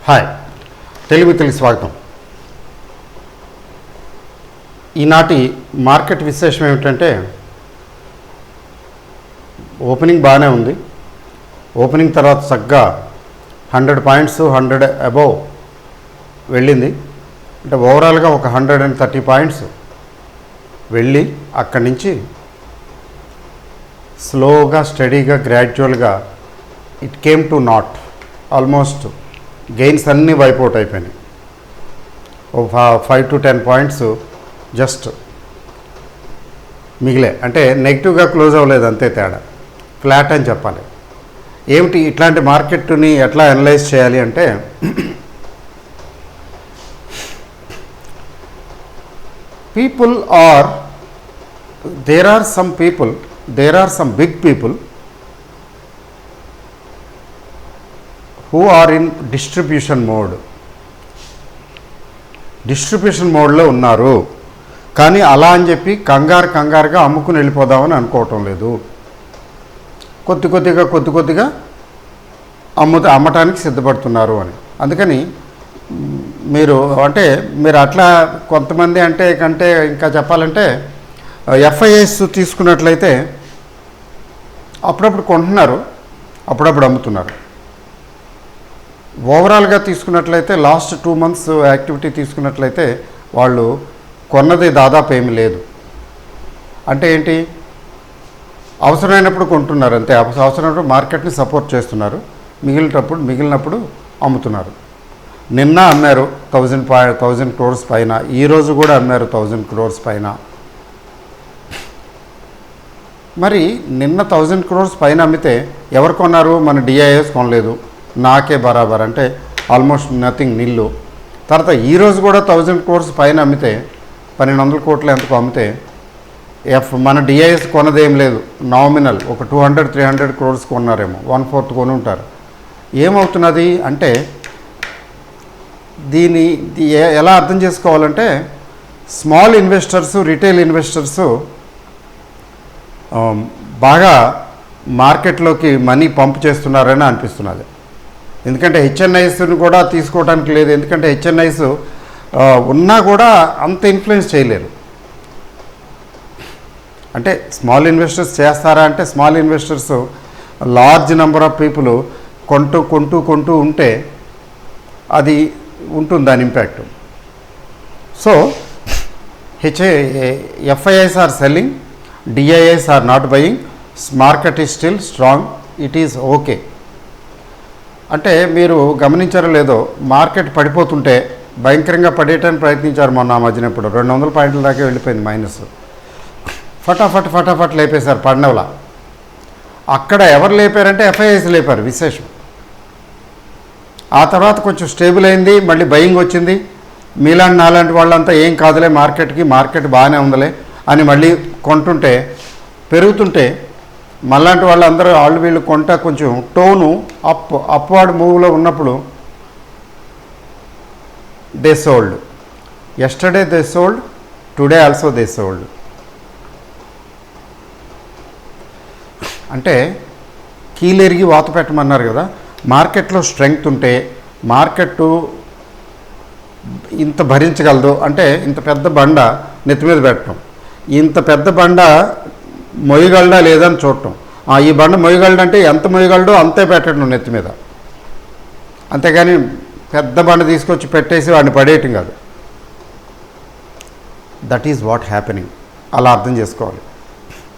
Hi, Telugu స్వాగతం. ఈనాటి market విశేషం ఏమిటంటే, ఓపెనింగ్ బాగానే ఉంది. ఓపెనింగ్ తర్వాత చక్కగా 100 పాయింట్స్ 100 అబోవ్ వెళ్ళింది. అంటే ఓవరాల్గా ఒక 130 పాయింట్స్ వెళ్ళి అక్కడి నుంచి స్లోగా స్టడీగా గ్రాడ్యువల్గా it came to not. Almost gains అన్నీ వైపౌట్ అయిపోయినాయి. 5 to 10 పాయింట్స్ జస్ట్ మిగిలే. అంటే నెగిటివ్గా క్లోజ్ అవ్వలేదు, అంతే తేడా. ఫ్లాట్ అని చెప్పాలి. ఏమిటి ఇట్లాంటి మార్కెట్ని ఎట్లా అనలైజ్ చేయాలి అంటే, people are, there are some people, there are some big people who are in distribution mode. Distribution మోడ్లో ఉన్నారు. కానీ అలా అని చెప్పి కంగారుగా అమ్ముకుని వెళ్ళిపోదామని అనుకోవటం లేదు. కొద్ది కొద్దిగా అమ్మటానికి సిద్ధపడుతున్నారు అని. అందుకని మీరు అట్లా కొంతమంది కంటే ఇంకా చెప్పాలంటే ఎఫ్ఐఎస్ తీసుకున్నట్లయితే అప్పుడప్పుడు కొంటున్నారు, అప్పుడప్పుడు అమ్ముతున్నారు. ఓవరాల్గా తీసుకున్నట్లయితే లాస్ట్ 2 months యాక్టివిటీ తీసుకున్నట్లయితే వాళ్ళు కొన్నది దాదాపు ఏమీ లేదు. అంటే ఏంటి, అవసరమైనప్పుడు కొంటున్నారు అంతే. అవసరమైనప్పుడు మార్కెట్ని సపోర్ట్ చేస్తున్నారు, మిగిలినప్పుడు అమ్ముతున్నారు. నిన్న అమ్మారు 1000 crores పైన, ఈరోజు కూడా అమ్మారు 1000 crores పైన. మరి నిన్న 1000 crores పైన అమ్మితే ఎవరు కొన్నారు? మన డిఐఎస్ కొనలేదు, నాకే బరాబర్, అంటే ఆల్మోస్ట్ నథింగ్, నిల్లు. తర్వాత ఈరోజు కూడా 1000 crores పైన అమ్మితే 1200 కోట్లు ఎంతకు అమ్మితే మన డిఐఎస్ కొనదేం లేదు. నామినల్ ఒక 200-300 crores కొన్నారేమో, 1/4 కొని ఉంటారు. ఏమవుతున్నది అంటే, దీన్ని ఎలా అర్థం చేసుకోవాలంటే, స్మాల్ ఇన్వెస్టర్సు, రిటైల్ ఇన్వెస్టర్సు బాగా మార్కెట్లోకి మనీ పంప్ చేస్తున్నారని అనిపిస్తున్నది. ఎందుకంటే హెచ్ఎన్ఐస్ని కూడా తీసుకోవడానికి లేదు. ఎందుకంటే హెచ్ఎన్ఐస్ ఉన్నా కూడా అంత ఇన్ఫ్లుయెన్స్ చేయలేరు. అంటే స్మాల్ ఇన్వెస్టర్స్ చేస్తారా అంటే, small investors large number of people కొంటూ ఉంటే అది ఉంటుంది, దాని impact. So FIIs are selling, DIIs are not buying, market is still strong, it is okay. అంటే మీరు గమనించారో లేదో, మార్కెట్ పడిపోతుంటే భయంకరంగా పడేయటానికి ప్రయత్నించారు మొన్న మధ్యన. ఇప్పుడు 200 పాయింట్ల దాకా వెళ్ళిపోయింది మైనస్. ఫటాఫట్ లేపేశారు పడినవలా. అక్కడ ఎవరు లేపారంటే ఎఫ్ఐఐస్ లేపారు, విశేషం. ఆ తర్వాత కొంచెం స్టేబుల్ అయింది, మళ్ళీ బయింగ్ వచ్చింది. మీలాంటి నాలాంటి వాళ్ళంతా ఏం కాదులే మార్కెట్ బాగానే ఉందలే అని మళ్ళీ కొంటుంటే, పెరుగుతుంటే మళ్ళాంటి వాళ్ళందరూ వీళ్ళు కొంటా కొంచెం టోను అప్వర్డ్ మూవ్లో ఉన్నప్పుడు they sold. Yesterday they sold, today also they sold. అంటే కీలెరిగి వాత పెట్టమన్నారు కదా. మార్కెట్లో స్ట్రెంగ్త్ ఉంటే, మార్కెట్ ఇంత భరించగలదు అంటే, ఇంత పెద్ద బండ నెత్తి మీద పెట్టడం, ఇంత పెద్ద బండ మొయ్యగలడా లేదని చూడటం. ఈ బండ మొయ్యగలడంటే ఎంత మొయ్యగలడో అంతే పెట్టడం నెత్తి మీద. అంతేగాని పెద్ద బండ తీసుకొచ్చి పెట్టేసి వాడిని పడేయటం కాదు. That is what happening. అలా అర్థం చేసుకోవాలి.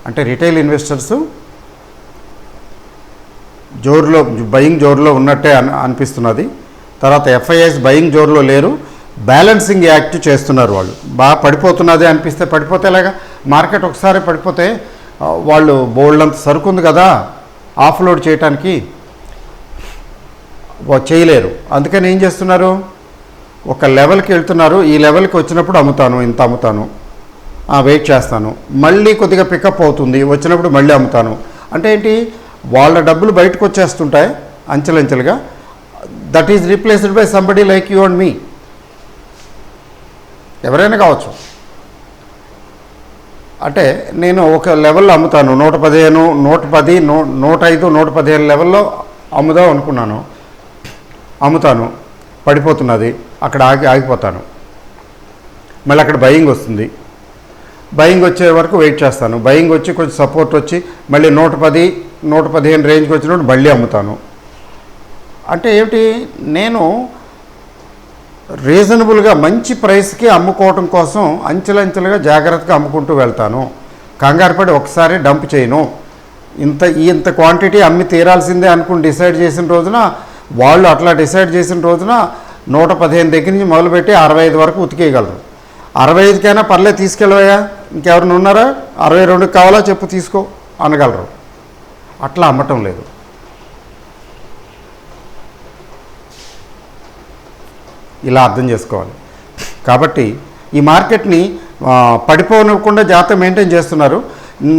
అంటే రిటైల్ ఇన్వెస్టర్స్ బయింగ్ జోరులో ఉన్నట్టే అనిపిస్తున్నది. తర్వాత ఎఫ్ఐఐస్ బయింగ్ జోరులో లేరు, బ్యాలెన్సింగ్ యాక్ట్ చేస్తున్నారు. వాళ్ళు బాగా పడిపోతున్నది అనిపిస్తే, పడిపోతేలాగా మార్కెట్ ఒకసారి పడిపోతే వాళ్ళు బోల్డ్ అంత సరుకు ఉంది కదా ఆఫ్లోడ్ చేయటానికి, చేయలేరు. అందుకని ఏం చేస్తున్నారు, ఒక లెవెల్కి వెళ్తున్నారు. ఈ లెవెల్కి వచ్చినప్పుడు అమ్ముతాను, ఇంత అమ్ముతాను, వెయిట్ చేస్తాను, మళ్ళీ కొద్దిగా పికప్ అవుతుంది, వచ్చినప్పుడు మళ్ళీ అమ్ముతాను. అంటే ఏంటి, వాళ్ళ డబ్బులు బయటకు వచ్చేస్తుంటాయి అంచెలంచెలుగా. That is replaced by somebody like you and me. ఎవరైనా కావచ్చు. అంటే నేను ఒక లెవెల్లో అమ్ముతాను, 115, 110, 105, 115 లెవెల్లో అమ్ముదాం అనుకున్నాను, అమ్ముతాను. పడిపోతున్నది, అక్కడ ఆగిపోతాను. మళ్ళీ అక్కడ బయింగ్ వస్తుంది, బయింగ్ వచ్చే వరకు వెయిట్ చేస్తాను. బయింగ్ వచ్చి కొంచెం సపోర్ట్ వచ్చి మళ్ళీ 110, 115 రేంజ్కి వచ్చినప్పుడు మళ్ళీ అమ్ముతాను. అంటే ఏమిటి, నేను రీజనబుల్గా మంచి ప్రైస్కి అమ్ముకోవటం కోసం అంచెలంచెలుగా జాగ్రత్తగా అమ్ముకుంటూ వెళ్తాను. కంగారు పడి ఒకసారి డంప్ చేయను. ఇంత క్వాంటిటీ అమ్మి తీరాల్సిందే అనుకుని డిసైడ్ చేసిన రోజున, వాళ్ళు అట్లా డిసైడ్ చేసిన రోజున 115 దగ్గర నుంచి మొదలుపెట్టి 65 వరకు ఉతికేయగలరు. 65కైనా పర్లేదు తీసుకెళ్ళవయ్యా, ఇంకెవరైనా ఉన్నారా, 62 కావాలా చెప్పు తీసుకో అనగలరు. అట్లా అమ్మటం లేదు. ఇలా అర్థం చేసుకోవాలి. కాబట్టి ఈ మార్కెట్ని పడిపోనివ్వకుండా జాగ్రత్త మెయింటైన్ చేస్తున్నారు.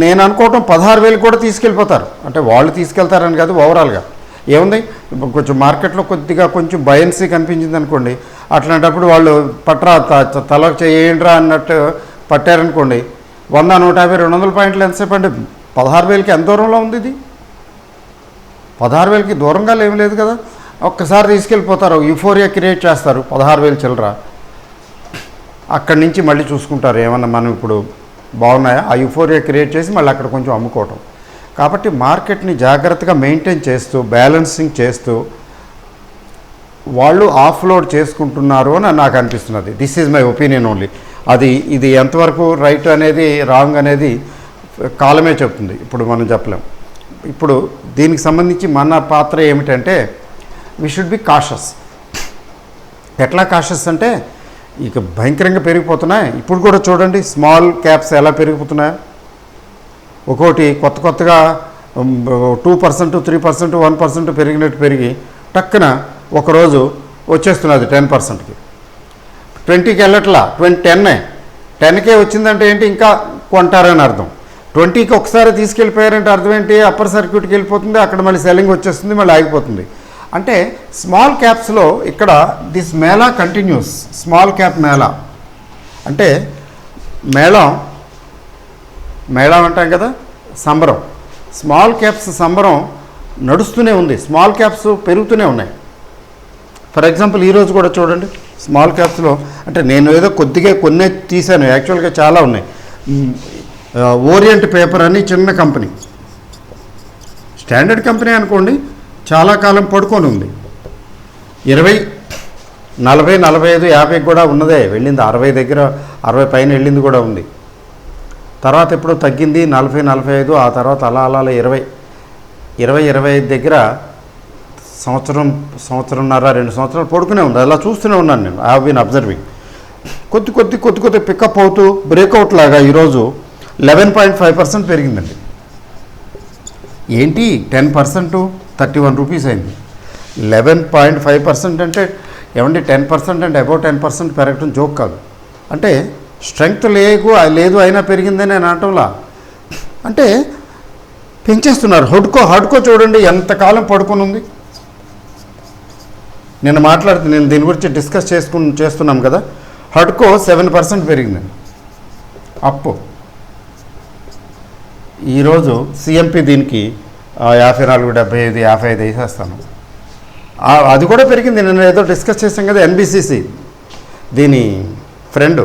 నేను అనుకోవటం 16,000 కూడా తీసుకెళ్ళిపోతారు. అంటే వాళ్ళు తీసుకెళ్తారని కాదు, ఓవరాల్గా ఏముంది, కొంచెం మార్కెట్లో కొంచెం బయన్సీ కనిపించింది అనుకోండి, అట్లాంటప్పుడు వాళ్ళు పట్రా తలకు చేయండిరా అన్నట్టు పట్టారనుకోండి, 100, 150, 200 పాయింట్లు ఎంతసేపు అంటే 16,000కి ఎంత దూరంలో ఉంది ఇది? 16,000కి దూరంగా ఏం లేదు కదా. ఒక్కసారి తీసుకెళ్ళిపోతారు, యూఫోరియా క్రియేట్ చేస్తారు, 16,000 చిల్లర. అక్కడి నుంచి మళ్ళీ చూసుకుంటారు ఏమన్నా మనం ఇప్పుడు బాగున్నాయా, ఆ యూఫోరియా క్రియేట్ చేసి మళ్ళీ అక్కడ కొంచెం అమ్ముకోవటం. కాబట్టి మార్కెట్ని జాగ్రత్తగా మెయింటైన్ చేస్తూ, బ్యాలెన్సింగ్ చేస్తూ వాళ్ళు ఆఫ్లోడ్ చేసుకుంటున్నారు అని నాకు అనిపిస్తున్నది. This is my opinion only. ఇది ఎంతవరకు రైట్ అనేది రాంగ్ అనేది కాలమే చెప్తుంది, ఇప్పుడు మనం చెప్పలేం. ఇప్పుడు దీనికి సంబంధించి మన పాత్ర ఏమిటంటే, వీ షుడ్ బి కాషస్. ఎట్లా కాషస్ అంటే, ఇక భయంకరంగా పెరిగిపోతున్నాయి. ఇప్పుడు కూడా చూడండి స్మాల్ క్యాప్స్ ఎలా పెరిగిపోతున్నాయి. ఒక్కోటి కొత్తగా 2%, 3%, 1% పెరిగినట్టు పెరిగి టక్కున ఒకరోజు వచ్చేస్తున్నది 10%కి. 20కి వెళ్ళట్లా, 10కే వచ్చిందంటే ఏంటి, ఇంకా కొంటారని అర్థం. 20కి ఒకసారి తీసుకెళ్ళిపోయారంటే అర్థం ఏంటి, అప్పర్ సర్క్యూట్కి వెళ్ళిపోతుంది, అక్కడ మళ్ళీ సెల్లింగ్ వచ్చేస్తుంది, మళ్ళీ ఆగిపోతుంది. అంటే స్మాల్ క్యాప్స్లో ఇక్కడ this Mela continuous. Small cap Mela అంటే మేళం అంటాం కదా, సంబరం. స్మాల్ క్యాప్స్ సంబరం నడుస్తూనే ఉంది, స్మాల్ క్యాప్స్ పెరుగుతూనే ఉన్నాయి. ఫర్ ఎగ్జాంపుల్ ఈరోజు కూడా చూడండి స్మాల్ క్యాప్స్లో, అంటే నేను ఏదో కొద్దిగా కొన్నే తీశాను, యాక్చువల్గా చాలా ఉన్నాయి. ఓరియంట్ పేపర్ అని చిన్న కంపెనీ, స్టాండర్డ్ కంపెనీ అనుకోండి, చాలా కాలం పడుకొని ఉంది. 20, 40, 45, 50 కూడా ఉన్నదే, వెళ్ళింది 60 దగ్గర, 60 పైన వెళ్ళింది కూడా ఉంది. తర్వాత ఎప్పుడో తగ్గింది 40, 45, ఆ తర్వాత అలా 20, 25 దగ్గర సంవత్సరంన్నర 2 సంవత్సరాలు పడుకునే ఉంది. అలా చూస్తూనే ఉన్నాను నేను. I have been observing. కొద్ది పికప్ అవుతూ బ్రేక్అవుట్ లాగా ఈరోజు 11.5% పెరిగిందండి. ఏంటి 10%, 31 రూపీస్ అయింది. 11.5% అంటే ఏమండి, 10% అంటే అబౌవ్ 10% పెరగటం జోక్ కాదు. అంటే స్ట్రెంగ్త్ లేదు అయినా పెరిగిందని నేను అనటంలా, అంటే పెంచేస్తున్నారు. హడ్కో చూడండి ఎంతకాలం పడుకొని ఉంది. నేను దీని గురించి డిస్కస్ చేస్తున్నాం కదా. హడ్కో 7% పెరిగిందండి అప్పు. ఈరోజు సిఎంపి దీనికి 54, 75, 55 వేసేస్తాను. అది కూడా పెరిగింది. నేను ఏదో డిస్కస్ చేశాం కదా, ఎన్బిసిసి దీని ఫ్రెండ్,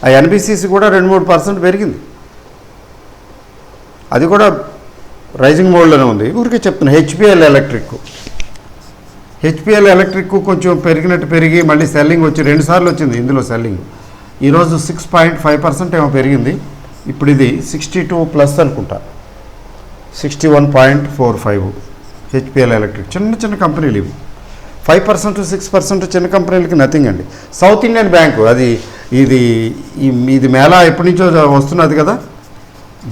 ఆ ఎన్బిసిసి కూడా 2-3% పెరిగింది. అది కూడా రైజింగ్ మోడ్లోనే ఉంది. ఊరికే చెప్తున్నా. హెచ్పిఎల్ ఎలక్ట్రిక్ కొంచెం పెరిగి మళ్ళీ సెల్లింగ్ వచ్చి 2 సార్లు వచ్చింది ఇందులో సెల్లింగ్. ఈరోజు 6.5% ఏమో పెరిగింది. ఇప్పుడు ఇది 62+ అనుకుంటా, 61.45. హెచ్పిఎల్ ఎలక్ట్రిక్ చిన్న కంపెనీలు ఇవి. 5%, 6% చిన్న కంపెనీలకి నథింగ్ అండి. సౌత్ ఇండియన్ బ్యాంకు, ఇది మేళా ఎప్పటి నుంచో వస్తున్నది కదా,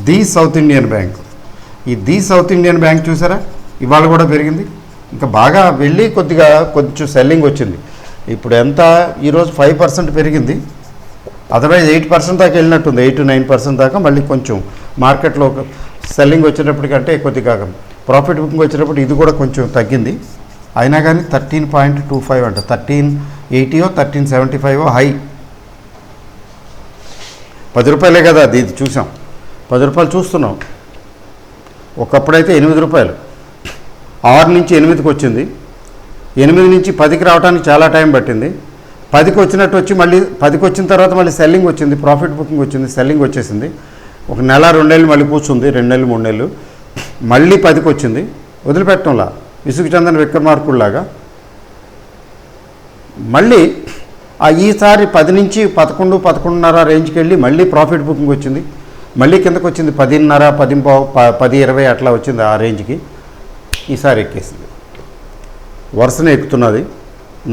ది సౌత్ ఇండియన్ బ్యాంక్ చూసారా, ఇవాళ కూడా పెరిగింది. ఇంకా బాగా వెళ్ళి కొంచెం సెల్లింగ్ వచ్చింది. ఇప్పుడు ఎంత, ఈరోజు 5% పెరిగింది. అదర్వైజ్ 8% దాకా వెళ్ళినట్టుంది, 8-9% దాకా. మళ్ళీ కొంచెం మార్కెట్లో సెల్లింగ్ వచ్చేటప్పటికంటే కొద్దిగా ప్రాఫిట్ బుకింగ్ వచ్చేటప్పుడు ఇది కూడా కొంచెం తగ్గింది. అయినా కానీ 13.25 అంట, 1380, 1375 హై. 10 రూపాయలే కదా అది చూసాం, 10 రూపాయలు చూస్తున్నాం. ఒకప్పుడైతే 8 రూపాయలు, 6 నుంచి 8కి వచ్చింది. 8 నుంచి 10కి రావడానికి చాలా టైం పట్టింది. 10కి వచ్చినట్టు వచ్చి మళ్ళీ 10కి వచ్చిన తర్వాత మళ్ళీ సెల్లింగ్ వచ్చింది, ప్రాఫిట్ బుకింగ్ వచ్చింది, సెల్లింగ్ వచ్చేసింది. ఒక నెల 2 నెలలు మళ్ళీ కూర్చుంది, 2 నెలలు 3 నెలలు, మళ్ళీ 10కి వచ్చింది. వదిలిపెట్టడంలా విసుగు చందన విక్రమార్కుల్లాగా మళ్ళీ ఈసారి 10 నుంచి 11, 11:30 రేంజ్కి వెళ్ళి మళ్ళీ ప్రాఫిట్ బుకింగ్ వచ్చింది. మళ్ళీ కిందకు వచ్చింది 10:30, 10:15, 10:20 అట్లా వచ్చింది ఆ రేంజ్కి. ఈసారి ఎక్కేసింది, వరుసనే ఎక్కుతున్నది.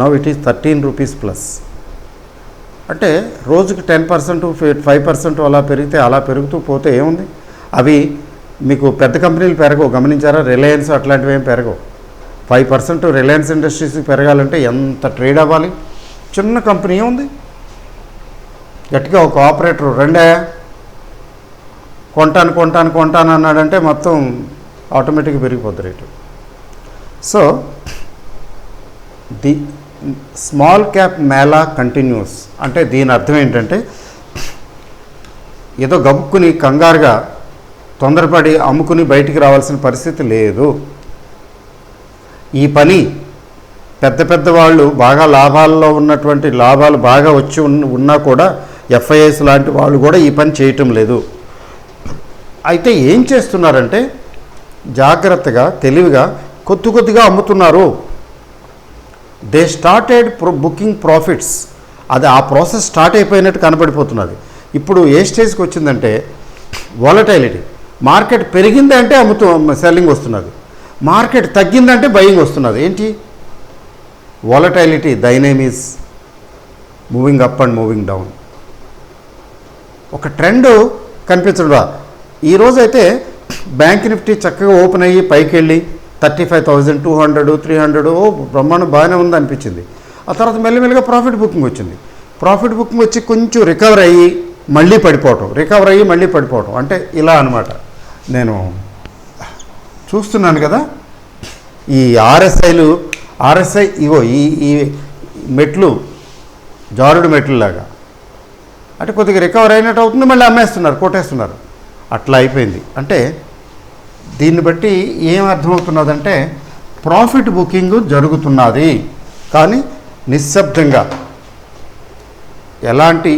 Now it is 13 rupees plus. అంటే రోజుకి 10%, 5% అలా పెరిగితే అలా పెరుగుతూ పోతే ఏముంది? అవి మీకు పెద్ద కంపెనీలు పెరగవు, గమనించారా? రిలయన్స్ అట్లాంటివి ఏం పెరగవు. 5% రిలయన్స్ ఇండస్ట్రీస్కి పెరగాలంటే ఎంత ట్రేడ్ అవ్వాలి? చిన్న కంపెనీ ఉంది, గట్టిగా ఒక ఆపరేటర్ రెండే కొంటాను అన్నాడంటే మొత్తం ఆటోమేటిక్గా పెరిగిపోద్ది rate. So the small cap mela continues అంటే దీని అర్థం ఏంటంటే ఏదో గబుక్కుని కంగారుగా తొందరపడి అమ్ముకుని బయటికి రావాల్సిన పరిస్థితి లేదు. ఈ పని పెద్ద వాళ్ళు బాగా లాభాల్లో ఉన్నటువంటి లాభాలు బాగా వచ్చి ఉన్నా కూడా ఎఫ్ఐఎస్ లాంటి వాళ్ళు కూడా ఈ పని చేయటం లేదు. అయితే ఏం చేస్తున్నారంటే జాగ్రత్తగా తెలివిగా కొద్దిగా అమ్ముతున్నారు. They started booking profits. అది ఆ ప్రాసెస్ స్టార్ట్ అయిపోయినట్టు కనబడిపోతున్నది. ఇప్పుడు ఏ స్టేజ్కి వచ్చిందంటే వాలటైలిటీ. మార్కెట్ పెరిగిందంటే సెల్లింగ్ వస్తున్నది, మార్కెట్ తగ్గిందంటే బయింగ్ వస్తున్నది. ఏంటి volatility? The name is moving up and moving down. ఒక ట్రెండ్ కనిపించడం. ఈరోజైతే బ్యాంక్ నిఫ్టీ చక్కగా ఓపెన్ అయ్యి పైకి వెళ్ళి 35,200, 300 బ్రహ్మాండం బాగానే ఉంది అనిపించింది. ఆ తర్వాత మెల్లిమెల్లిగా ప్రాఫిట్ బుకింగ్ వచ్చింది. ప్రాఫిట్ బుకింగ్ వచ్చి కొంచెం రికవర్ అయ్యి మళ్ళీ పడిపోవటం, అంటే ఇలా అనమాట. నేను చూస్తున్నాను కదా ఈ ఆర్ఎస్ఐ ఇగో ఈ మెట్లు జారుడు మెట్లులాగా, అంటే కొద్దిగా రికవర్ అయినట్టు అవుతుంది, మళ్ళీ అమ్మేస్తున్నారు, కొట్టేస్తున్నారు. అట్లా అయిపోయింది. అంటే దీన్ని బట్టి ఏం అర్థమవుతున్నదంటే ప్రాఫిట్ బుకింగ్ జరుగుతున్నది, కానీ నిశ్శబ్దంగా, ఎలాంటి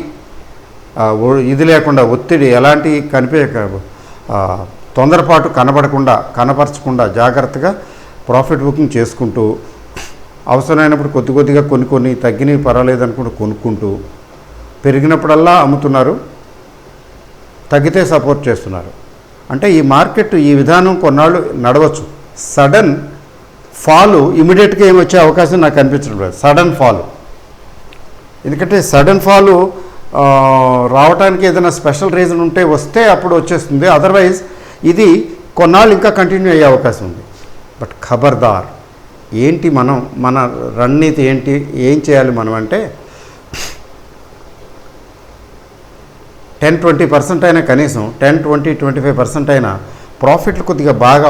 ఇది లేకుండా, ఒత్తిడి ఎలాంటి తొందరపాటు కనపరచకుండా జాగ్రత్తగా ప్రాఫిట్ బుకింగ్ చేసుకుంటూ, అవసరమైనప్పుడు కొద్దిగా కొన్ని తగ్గినవి పర్వాలేదు అనుకుంటూ కొనుక్కుంటూ, పెరిగినప్పుడల్లా అమ్ముతున్నారు, తగ్గితే సపోర్ట్ చేస్తున్నారు. అంటే ఈ మార్కెట్ ఈ విధానం కొన్నాళ్ళు నడవచ్చు. సడన్ ఫాలు ఇమీడియట్గా ఏమొచ్చే అవకాశం నాకు కనిపించడం లేదు. సడన్ ఫాలు, ఎందుకంటే సడన్ ఫాలు రావడానికి ఏదైనా స్పెషల్ రీజన్ ఉంటే వస్తే అప్పుడు వచ్చేస్తుంది. అదర్వైజ్ ఇది కొన్నాళ్ళు ఇంకా కంటిన్యూ అయ్యే అవకాశం ఉంది. బట్ ఖబర్దార్, ఏంటి మన రణనీతి ఏంటి, ఏం చేయాలి మనం అంటే 10-20% అయినా, కనీసం 10-20-25% అయినా ప్రాఫిట్లు కొద్దిగా బాగా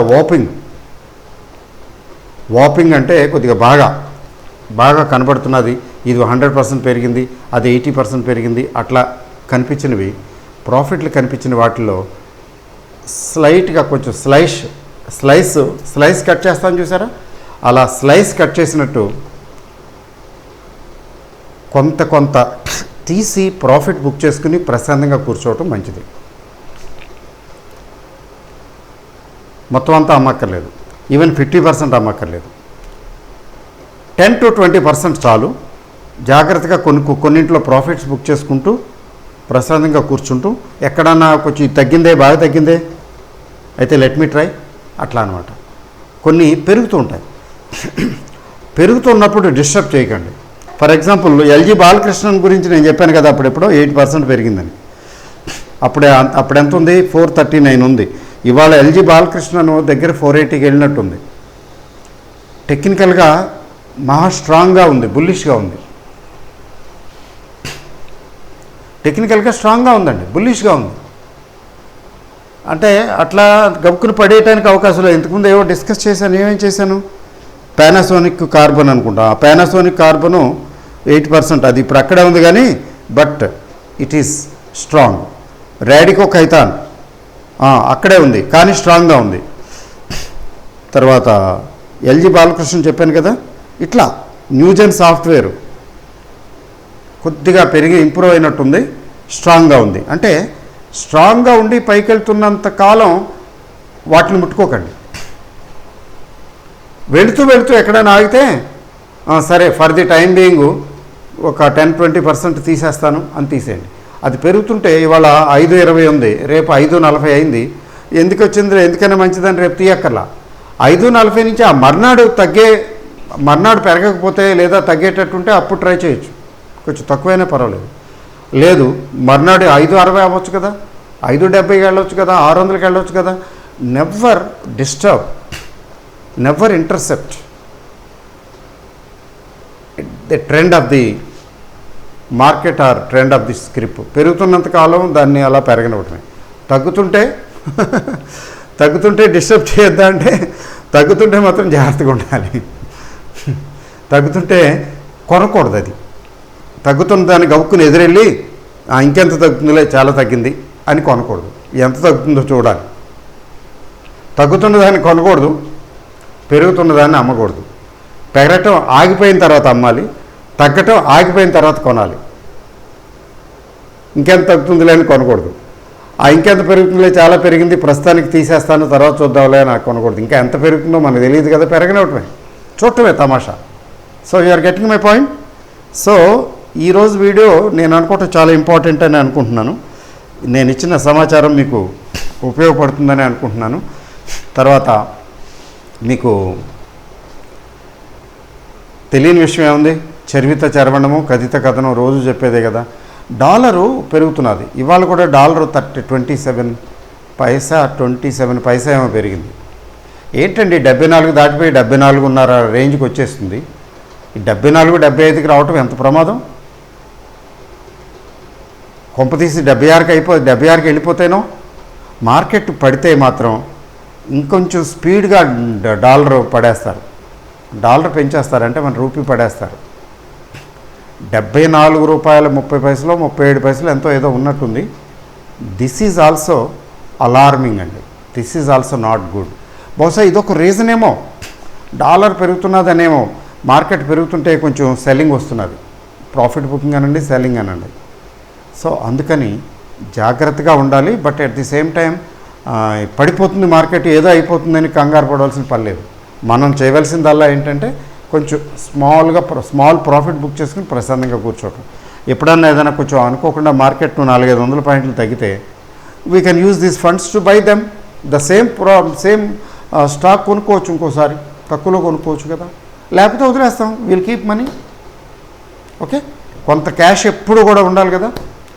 వాపింగ్ అంటే కొద్దిగా బాగా కనబడుతున్నది. ఇది 100% పెరిగింది, అది 80% పెరిగింది, అట్లా కనిపించినవి ప్రాఫిట్లు కనిపించిన వాటిలో స్లైట్గా కొంచెం స్లైస్ కట్ చేస్తాను చూసారా, అలా స్లైస్ కట్ చేసినట్టు కొంత తీసి ప్రాఫిట్ బుక్ చేసుకుని ప్రశాంతంగా కూర్చోవటం మంచిది. మొత్తం అంతా అమ్మక్కర్లేదు, ఈవెన్ 50% అమ్మక్కర్లేదు. 10-20% చాలు. జాగ్రత్తగా కొన్నింట్లో ప్రాఫిట్స్ బుక్ చేసుకుంటూ ప్రశాంతంగా కూర్చుంటూ, ఎక్కడన్నా కొంచెం బాగా తగ్గిందే అయితే లెట్ మీ ట్రై, అట్లా అనమాట. కొన్ని పెరుగుతూ ఉంటాయి, పెరుగుతున్నప్పుడు డిస్టర్బ్ చేయకండి. ఫర్ ఎగ్జాంపుల్ ఎల్జీ బాలకృష్ణన్ గురించి నేను చెప్పాను కదా, అప్పుడెప్పుడో 8% పెరిగిందని. అప్పుడు ఎంత ఉంది? 439 ఉంది. ఇవాళ ఎల్జీ బాలకృష్ణన్ దగ్గర 480కి వెళ్ళినట్టుంది. టెక్నికల్గా మహా స్ట్రాంగ్గా ఉంది, బుల్లిష్గా ఉంది. టెక్నికల్గా స్ట్రాంగ్గా ఉందండి, బుల్లిష్గా ఉంది. అంటే అట్లా గబుక్కుని పడేయటానికి అవకాశం లేదు. ఇంతకుముందు ఏవో డిస్కస్ చేశాను, ఏమేం చేశాను? పానాసోనిక్ కార్బన్ అనుకుంటా. ఆ పానాసోనిక్ కార్బను 8%, అది ఇప్పుడు అక్కడే ఉంది కానీ but it is strong. Radico Khaitan అక్కడే ఉంది కానీ స్ట్రాంగ్గా ఉంది. తర్వాత ఎల్జీ బాలకృష్ణ చెప్పాను కదా, ఇట్లా న్యూజెన్ సాఫ్ట్వేర్ కొద్దిగా పెరిగి ఇంప్రూవ్ అయినట్టుంది, స్ట్రాంగ్గా ఉంది. అంటే స్ట్రాంగ్గా ఉండి పైకి వెళ్తున్నంత కాలం వాటిని ముట్టుకోకండి. వెళుతూ వెళుతూ ఎక్కడైనా ఆగితే సరే ఫర్ ది టైం బీయింగ్ ఒక 10-20% తీసేస్తాను అని తీసేయండి. అది పెరుగుతుంటే ఇవాళ 5.20 ఉంది, రేపు 5.40 అయింది. ఎందుకు వచ్చింది, ఎందుకైనా మంచిదని రేపు తీయక్కర్లా. 5.40 నుంచి ఆ మర్నాడు పెరగకపోతే లేదా తగ్గేటట్టుంటే అప్పుడు ట్రై చేయొచ్చు, కొంచెం తక్కువైనా పర్వాలేదు. లేదు మర్నాడు 5.60 అవ్వచ్చు కదా, 5.70కి వెళ్ళొచ్చు కదా, 600కి వెళ్ళొచ్చు కదా. Never disturb, never intercept the trend of the market or trend of the scrip. పెరుగుతున్నంత కాలం దాన్ని అలా పెరగనివ్వటమే. తగ్గుతుంటే డిస్టర్బ్ చేయొద్దా అంటే తగ్గుతుంటే మాత్రం జాగ్రత్తగా ఉండాలి. తగ్గుతుంటే కొనకూడదు. అది తగ్గుతున్న దాన్ని గవ్వుకుని ఎదురెళ్ళి ఇంకెంత తగ్గుతుందిలే చాలా తగ్గింది అని కొనకూడదు. ఎంత తగ్గుతుందో చూడాలి. తగ్గుతున్న దాన్ని కొనకూడదు, పెరుగుతున్న దాన్ని అమ్మకూడదు. పెరగటం ఆగిపోయిన తర్వాత అమ్మాలి, తగ్గటం ఆగిపోయిన తర్వాత కొనాలి. ఇంకెంత తగ్గుతుందిలే అని కొనకూడదు. ఇంకెంత పెరుగుతుందిలే చాలా పెరిగింది ప్రస్తుతానికి తీసేస్తాను తర్వాత చూద్దాంలే నాకు కొనకూడదు. ఇంకా ఎంత పెరుగుతుందో మనకు తెలియదు కదా, పెరగనివ్వటమే, చూడటమే తమాషా. So you are getting my point. So ఈరోజు వీడియో నేను అనుకోవటం చాలా ఇంపార్టెంట్ అని అనుకుంటున్నాను. నేను ఇచ్చిన సమాచారం మీకు ఉపయోగపడుతుందని అనుకుంటున్నాను. తర్వాత మీకు తెలియని విషయం ఏముంది, చర్విత చరవణము కథిత కథనం రోజు చెప్పేదే కదా. డాలరు పెరుగుతున్నది. ఇవాళ కూడా డాలరు 27 పైసా ఏమో పెరిగింది. ఏంటండి 74 దాటిపోయి 74.5 రేంజ్కి వచ్చేస్తుంది. ఈ 74-75కి రావటం ఎంత ప్రమాదం. కొంపతీసి 76కి వెళ్ళిపోతేనో. మార్కెట్ పడితే మాత్రం ఇంకొంచెం స్పీడ్గా డాలర్ పడేస్తారు, డాలర్ పెంచేస్తారంటే మన రూపీ పడేస్తారు. 74 రూపాయల 30 పైసలు 37 పైసలు ఎంతో ఏదో ఉన్నట్టుంది. దిస్ ఈజ్ ఆల్సో అలార్మింగ్ అండి. This is also not good. బహుశా ఇదొక రీజన్ ఏమో, డాలర్ పెరుగుతున్నదనేమో. మార్కెట్ పెరుగుతుంటే కొంచెం సెల్లింగ్ వస్తున్నది, ప్రాఫిట్ బుకింగ్ అనండి సెల్లింగ్ అనండి. సో అందుకని జాగ్రత్తగా ఉండాలి. But at the same time పడిపోతుంది మార్కెట్ ఏదో అయిపోతుందని కంగారు పడవలసిన పని లేదు. మనం చేయవలసిందల్లా ఏంటంటే కొంచెం స్మాల్ ప్రాఫిట్ బుక్ చేసుకుని ప్రశాంతంగా కూర్చోవటం. ఎప్పుడన్నా ఏదైనా కొంచెం అనుకోకుండా మార్కెట్ 400-500 పాయింట్లు తగ్గితే we can use these funds to buy them. The same stock కొనుక్కోవచ్చు, ఇంకోసారి తక్కువలో కొనుక్కోవచ్చు కదా. లేకపోతే వదిలేస్తాం, వీల్ కీప్ మనీ. ఓకే, కొంత క్యాష్ ఎప్పుడు కూడా ఉండాలి కదా.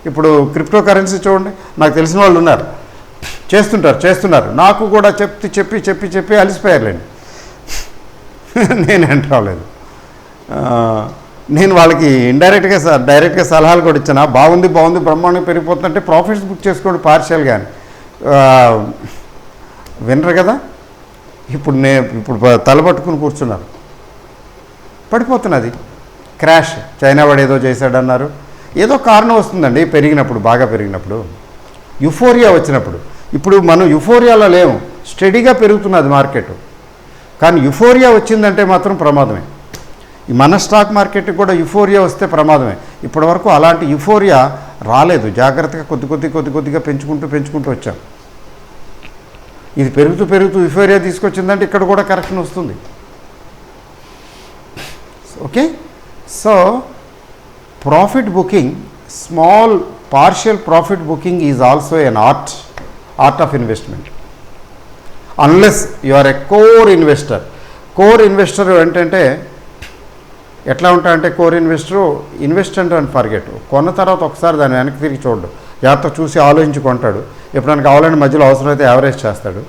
ఇప్పుడు క్రిప్టో కరెన్సీ చూడండి, నాకు తెలిసిన వాళ్ళు ఉన్నారు, చేస్తున్నారు. నాకు కూడా చెప్పి అలసిపోయారులేండి. నేను ఎంట్రాలేదు. నేను వాళ్ళకి డైరెక్ట్గా సలహాలు కూడా ఇచ్చాను. బాగుంది బ్రహ్మాండంగా పెరిగిపోతుందంటే ప్రాఫిట్స్ బుక్ చేసుకోండి పార్షియల్గా అని. వినరు కదా. ఇప్పుడు తలపట్టుకుని కూర్చున్నారు, పడిపోతున్నది. క్రాష్, చైనా వాడు ఏదో చేశాడన్నారు. ఏదో కారణం వస్తుందండి పెరిగినప్పుడు, బాగా పెరిగినప్పుడు, యుఫోరియా వచ్చినప్పుడు. ఇప్పుడు మనం యుఫోరియాలో లేము, స్టడీగా పెరుగుతున్నది మార్కెట్. కానీ యుఫోరియా వచ్చిందంటే మాత్రం ప్రమాదమే. ఈ మన స్టాక్ మార్కెట్కి కూడా యుఫోరియా వస్తే ప్రమాదమే. ఇప్పటి వరకు అలాంటి యుఫోరియా రాలేదు. జాగ్రత్తగా కొద్దిగా పెంచుకుంటూ వచ్చాం. ఇది పెరుగుతూ యుఫోరియా తీసుకొచ్చిందంటే ఇక్కడ కూడా కరెక్షన్ వస్తుంది. Okay, so profit booking, small partial profit booking is also an art of investment. Unless you are a core investor ఏంటంటే ఎట్లా ఉంటాయంటే, కోర్ ఇన్వెస్టెంట్ అని ఫర్గెట్. కొన్న తర్వాత ఒకసారి దాన్ని వెనక్కి తిరిగి చూడడు, జాగ్రత్త చూసి ఆలోచించి కొంటాడు. ఎప్పుడైనా కావాలంటే మధ్యలో అవసరమైతే యావరేజ్ చేస్తాడు.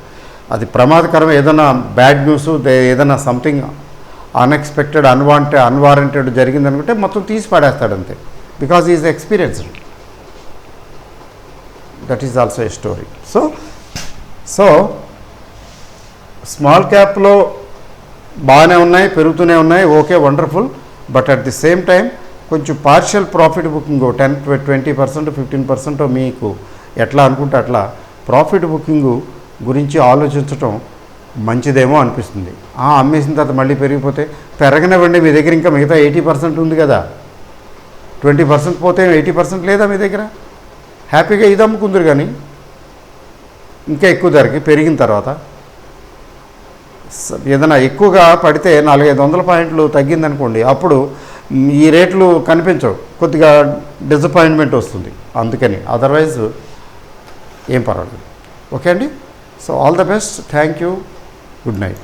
అది ప్రమాదకరం. ఏదైనా బ్యాడ్ న్యూస్, ఏదైనా సంథింగ్ అన్ఎక్స్పెక్టెడ్ అన్వారంటెడ్ జరిగిందనుకుంటే మొత్తం తీసి పడేస్తాడు అంతే. Because is experienced. That is also a story. So small క్యాప్లో బాగానే ఉన్నాయి, పెరుగుతూనే ఉన్నాయి, okay, wonderful. But at the same time కొంచెం పార్షియల్ ప్రాఫిట్ బుకింగ్ 10-20%, 15% మీకు ఎట్లా అనుకుంటే అట్లా ప్రాఫిట్ బుకింగ్ గురించి ఆలోచించటం మంచిదేమో అనిపిస్తుంది. అమ్మేసిన తర్వాత మళ్ళీ పెరిగిపోతే పెరగనివ్వండి, మీ దగ్గర ఇంకా మిగతా 80% ఉంది కదా, 20% పోతే 80% లేదా మీ దగ్గర, హ్యాపీగా ఇది అమ్ముకుందరు. కానీ ఇంకా ఎక్కువ ధరకి పెరిగిన తర్వాత ఏదైనా ఎక్కువగా పడితే 400-500 పాయింట్లు తగ్గిందనుకోండి, అప్పుడు ఈ రేట్లు కనిపించవు, కొద్దిగా డిసప్పాయింట్మెంట్ వస్తుంది. అందుకని అదర్వైజ్ ఏం పర్వాలేదు. ఓకే అండి. So all the best. Thank you. Good night.